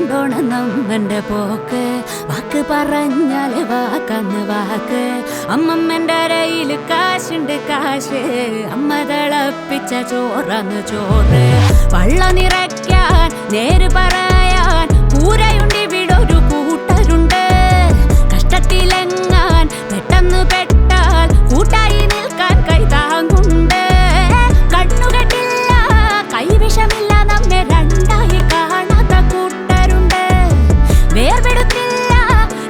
കൊണ്ടോണം നമ്മന്റെ പോക്ക്. വാക്ക് പറഞ്ഞാല് വാക്കന്ന് വാക്ക്. അമ്മമ്മന്റെ അരയില് കാശുണ്ട് കാശ്. അമ്മ തിളപ്പിച്ച ചോറന്ന് ചോറ്. വള്ള നിറയ്ക്കാൻ നേര് പറയാൻ കൂരയുണ്ട് ഇവിടൊരു കൂട്ടരുണ്ട്. കഷ്ടത്തിലെങ്ങാൻ പെട്ടെന്ന് പെട്ടാൽ കൂട്ടായി നിൽക്കാൻ കൈതാങ്ങുണ്ട്. കണ്ണുകെട്ടില്ല കൈവിഷമില്ല നമ്മെ രണ്ടായി കാണാത്ത കൂട്ടരുണ്ട്. വേർപെടുത്തില്ല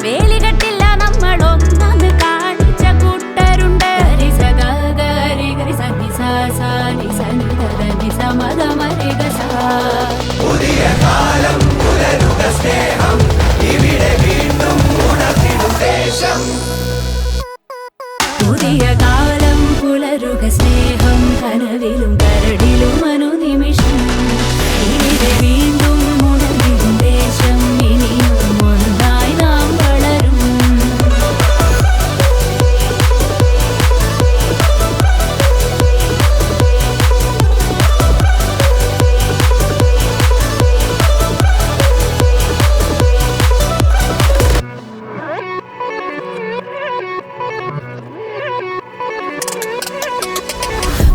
വേലികെട്ടില്ല നമ്മൾ ഒന്നാന്ന് കാണിച്ച കൂട്ടരുണ്ട്. പുതിയ കാലം പുലരുക സ്നേഹം ഇവിടെ വീണ്ടും ഉണർന്നിടും ദേശം. പുതിയ കാലം പുലരുക സ്നേഹം കനവിലും കരടിലും അനുനിമിഷം. ഇവിടെ വീണ്ടും ഉണർന്നിടും ദേശം. ഇനിയും ഒന്നായി നാം വളരും.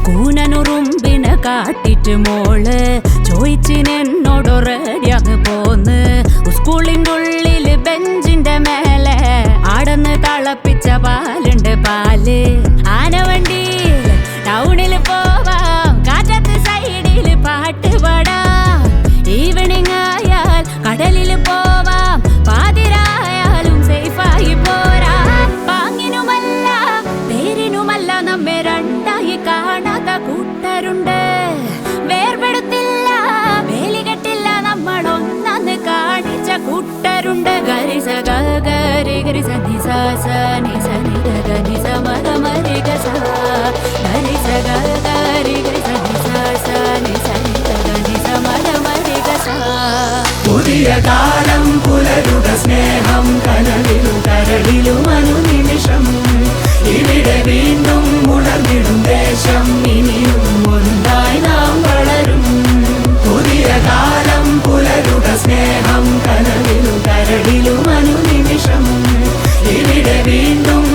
കൂനനുറുമ്പിനെ കാട്ടിട്ട് മോള് ചോദിച്ചിനെന്നോട് റെഡിയാന്ന് പോന്ന്. സ്കൂളിൻ്റെ ഉള്ളില് ബെഞ്ചിന്റെ മേലെ ആടന്ന് തിളപ്പിച്ച പാലുണ്ട് പാല്. ആനവണ്ടിയിൽ ടൗണില് പോവാം കാറ്റത്ത് സൈഡില് പാട്ട് പാടാം. ഈവനിങ് ആയാൽ കടലില് പോവാം. പാതിരായാലും സേഫായി പോരാ. പാങ്ങിനുമല്ല പേരിനുമല്ല നമ്മെ രണ്ടായി കാണാത്ത കൂട്ടരുണ്ട്. വേർപെടുത്തില്ല വേലികെട്ടില്ല നമ്മൾ ഒന്നാന്ന് കാണിച്ച കൂട്ടരുണ്ട്. ഗരിസ ഗരി ഗരിസ നിസ സ നിസ നിഗ നിസ മഗ മരിഗ സ. ഗരിസ ഗരി ഗരിസ നിസ സ നിസ നിഗ നിസ മഗ മരിഗ സ. പുതിയ കാലം പുലരുക സ്നേഹം കനവിലും കരടിലും അനുനിമിഷം. ഇവിടെ വീണ്ടും ഉണർന്നിടും ദേശം. ഇനിയും ഒന്നായി നാം വളരും. പുതിയ കാലം പുലരുക സ്നേഹം കനവിലും കരടിലും അനുനിമിഷം. ഇവിടെ വീണ്ടും